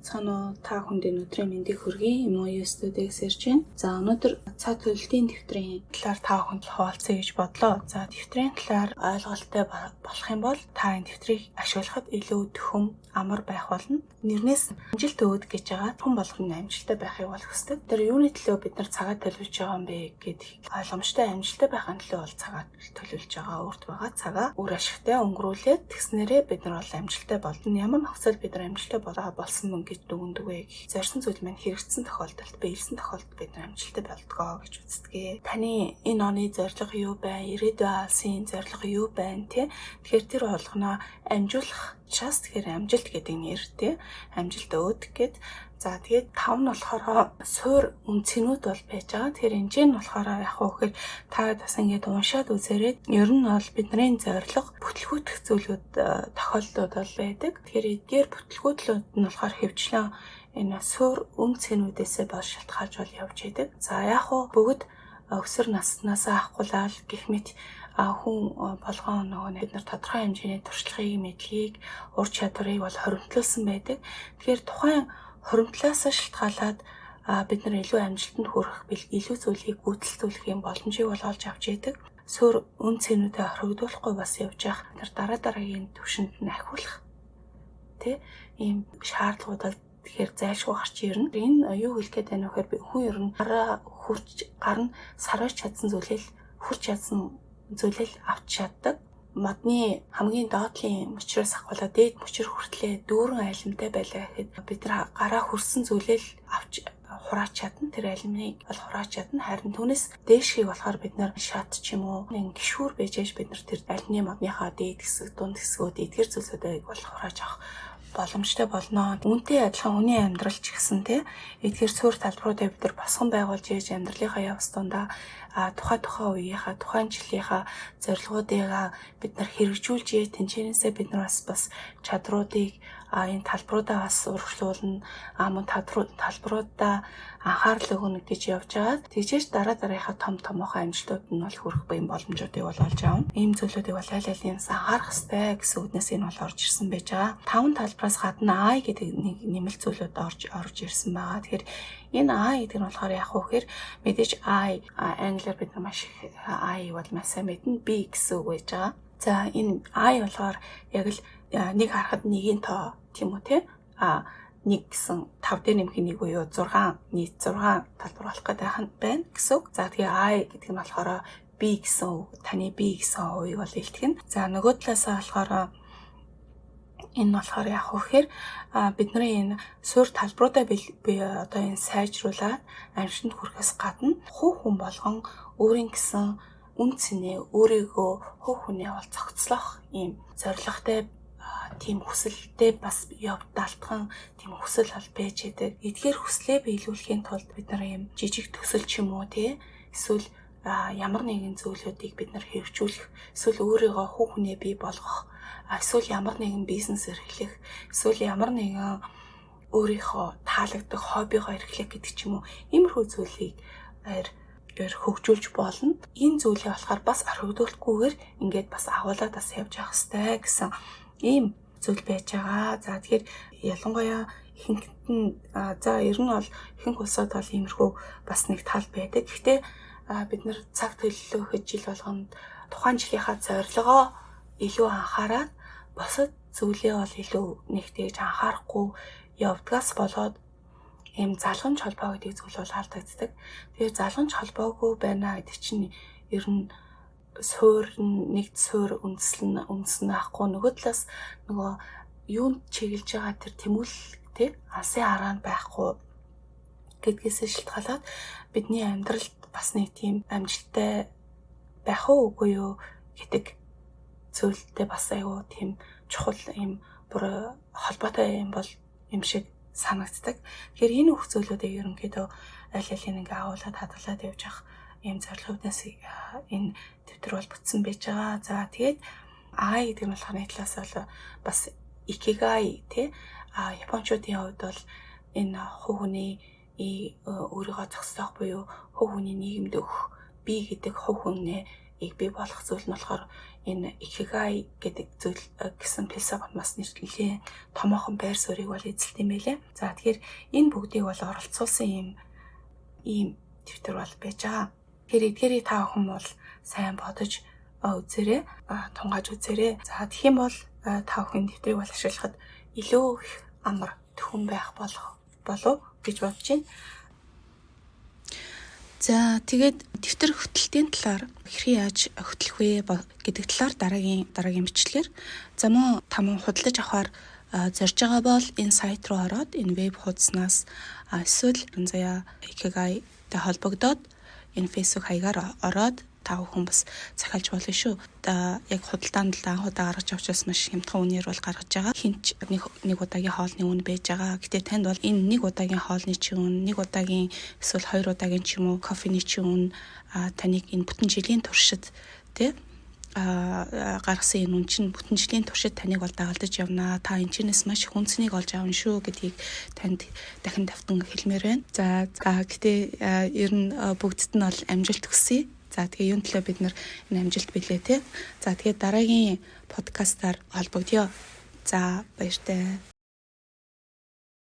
Цаана та хүнд өнөөдрийн мэндийг хүргэе. Моё студиогс ирж байна. За өнөөдөр цаа төлөлтийн дэвтрийн талаар та хүнд хуваалцъя гэж бодлоо. За дэвтрийн талаар ойлголттой болох юм бол та энэ дэвтрийг ашиглахад илүү төхөм амар байх болно. Нэрнээс амжилт өөд гэж байгаа хүн болгоны амжилттай байхыг бол хүсдэг. Тэр юуны төлөө бид нар цагаа төлөвлөж байгаа юм бэ гэдэг ойлгомжтой амжилттай байхын төлөө бол цагаа төлөвлөж байгаа. Өөрт байгаа цагаа үр ашигтай өнгөрүүлээд тэгснээрээ бид нар бол амжилттай болно. Ямар нөхцөл бид нар амжилттай болсон мөн гэж дүгндэг вэ гэх зорьсон зүйл маань хэрэгжсэн тохиолдолд биелсэн тохиолдолд бид нар амжилттай болдгоо гэж үздэг. Таны энэ оны зорилго юу байна? Ирээдүйн алсын зорилго юу байна те? Тэгэхээр тэр болгоноо амжуулах чаас тэгэхээр амжилт гэдэг нэр те. Амжилт өөд гэд. За тэгээд 5 нь болохоор суур үнцэнүүд бол байж байгаа. Тэгэхээр энэ нь болохоор яг уу гэхээр та бас ингээд уншаад үзээрэй. Ер нь бол бидний зорилго бүтлгүүтэх зүйлүүд тохиолдлууд бол байдаг. Тэгэхээр эдгээр бүтлгүүтлүүд нь болохоор хөвчлэн энэ суур үнцэнүүдээсээ бол шалтгаалж бол явж идэг. За яг уу бүгд өсвөр наснаас ахгуулаад гэх мэт хүн болгон нөгөө бид нар тодорхой хэмжээний туршлагыг, мэдлэгийг, ур чадварыг бол хоримтлуулсан байдаг. Тэгэхээр тухайн хоримтлаас шалтгаалаад бид нар илүү амжилтанд хүрэх, илүү зүйлийг гүйцэлдүүлэх юм боломжийг бол олж авч идэг. Суур үн цэнүүдэд хоригдуулахгүй бас явж явах бид нар дараагийн түвшинд нь ахиулах ийм шаардлагуудад тэгэхээр зайлшгүй гарч ирнэ. Энэ юу хэлэх гээд байна вэ гэхээр хүн ер нь гар нь сарвж чадсан зүйлэл хурж чадсан зүйлэл авч чаддаг. Модны хамгийн доотлын мөчрөөс ахвалаа дээд мөчр хүртлээ дүүрэн айлмтай байлаа гэхэд бид нар гараа хүрсэн зүйлэл авч хурааж чадна. Тэр айлмыг бол хурааж чадна. Харин түүнээс дээшгийг болохоор бид нар шат ч юм уу нэг гişүүр байж бид нар тэр альны модныхаа дээд хэсэг, дунд хэсгүүд эдгэр зүйлсүүдийг бол хурааж авах боломжтой болно. Үүнтэй адилхан хүний амьдрал ч гэсэн эдгээр суур талбаруудыг бид нар босгон байгуулж ийж амьдралынхаа явц дундаа тухайн үеийнхаа тухайн жилийнхаа зорилгоодыг бид нар хэрэгжүүлж тэнцэнээсээ бид нар бас чадруудыг энэ талбаруудаа бас урагшлуулна. Мөн талбаруудаа анхаарал өгнө гэж явж байгаа. Тэгжээж дараагийнхаа томоохон амжилтууд нь бол хүрэх буй боломжуудыг бол олж авна. Ийм зүйлүүдийг бол аль алинаас анхаарах хэрэгтэй гэсэн үгнээс энэ бол орж ирсэн байж байгаа. 5 талбараас гадна I гэдэг нэг нэмэлт зүйлүүд орж ирсэн байгаа. Тэгэхээр энэ I гэдэг нь болохоор яг уу гэхээр мэдээж I англиар бид нар маш их I бол маш сайн мэднэ. B гэсэн үг байж байгаа. За энэ I болохоор яг л нэг харахад нэгийн тоо тийм үү те? 1 гэсэн 5 дээр нэмэх нэг буюу 6 нийт 6 талбар болох гэдэг байна гэсэн үг. За тэгээ I гэдэг нь болохоор B гэсэн үг. Таны B гэсэн хувийг бол илтгэнэ. За нөгөө талаасаа болохоор энэ болохоор яг уу гэхээр бидний энэ суур талбаруудаа би одоо энэ сайжруулаад амжилтанд хүрэхээс гадна хүн болгон өөрийн гэсэн үн цэнэ өөрийгөө хүний бол цогцлох ийм зорилготой тийм хүсэлтэй бас явдалтхан тийм хүсэл бол байж идэг. Эдгээр хүслээ биелүүлэхийн тулд бид нар ийм жижиг төсөл ч юм уу эсвэл ямар нэгэн зүйлүүдийг бид нар хэрэгжүүлэх, эсвэл өөрийгөө хүнээ бий болгох, эсвэл ямар нэгэн бизнес эрхлэх, эсвэл ямар нэгэн өөрийнхөө таалагддаг хоббигоо эрхлэх гэдэг ч юм уу. Иймэрхүү зүйлийг хөгжүүлж болно. Энэ зүйлээ болохоор бас орхигдуулахгүйгээр ингээд бас агуулад бас явж явах хэрэгтэй гэсэн ийм зүйл байж байгаа. За тэгэхээр ялангуяа ихэнхэд нь ер нь бол ихэнх улсад бол иймэрхүү бас нэг тал байдаг. Гэхдээ бид нар цаг төлөвлөхөд жил болгонд тухайн жилийнхаа зорилгоо илүү анхаарад бусад зүйлээ бол илүү нэгтгэж анхаарахгүй явдгаас болоод ийм залгамж холбоо гэдэг зүйл бол алдагддаг. Тэгэхээр залгамж холбоогүй байна гэдэг чинь ер нь нэгд суур үндэслэн ахгүй нөгөө талаас нөгөө юунд чиглэж байгаа тэр тэмүүлэл алсын хараанд байхгүй гэдгээс шалтгаалаад бидний амьдралд бас нэг тийм амжилттай байх уугүй юу гэдэг зүйлтэй бас аюу тийм чухал ийм бүр холбоотой юм бол юм шиг санагддаг. Тэгэхээр энэ бүх зүйлүүдийг ерөнхийдөө аль алийг ингээ агуулад хадгалаад явж явах ийм зорилгоудаас энэ дэвтэр бол бүтсэн байж байгаа. За тэгээд I гэдэг нь болохоор нэг талаас бол бас икигай японочдын хувьд бол энэ хүний өөрийгөө зохицох буюу хүний нийгэмд өгөх би гэдэг хувь хүнээ бий болгох зүйл нь болохоор энэ икигай гэдэг зүйл гэсэн философи бас нэрлэлээ томоохон байр суурийг бол эзэлт юм байлээ. За тэгэхээр энэ бүгдийг бол оролцуулсан ийм дэвтэр бол байж байгаа. Тэгэхээр эдгээрийг та бүхэн бол сайн бодож үзээрэй, тунгааж үзээрэй. За тэгэх юм бол та бүхэн дэвтрийг бол ашиглахад илүү их амар төхөн байх болов гэж бодож байна. За тэгээд дэвтэр хөтөлтийн талаар хэрхэн яаж хөтлөх вэ гэдэг талаар дараагийн бичлэгээр за мөн та мөн худалдаж авахар зорж байгаа бол энэ сайт руу ороод энэ веб хуудаснаас эсвэл заяа Ikigai-тэй холбогдоод энэ Facebook хаягаар ороод та бүхэн бас захиалж болно шүү. Яг худалдаанд л анхудаа гаргаж авчаас маш хямдхан үнээр бол гаргаж байгаа. Хинч нэг удаагийн хоолны үн байж байгаа. Гэтэ танд бол энэ нэг удаагийн хоолны чинь үн, нэг удаагийн эсвэл 2 удаагийн ч юм уу кофений чинь үн таныг энэ бүтэн жилийн туршид гаргасан энэ үн чинь бүтэн жилийн туршид таныг бол дагалдаж явна. Та энэчнээс маш их үнцнийг олж авна шүү гэдгийг танд дахин давтан хэлмээр байна. За гэтээ ер нь бүгдд нь бол амжилт хүсье. За тэгээ юун төлөө бид нар энэ амжилт билээ те. За тэгээ дараагийн подкастаар холбогдъё. За баяртай.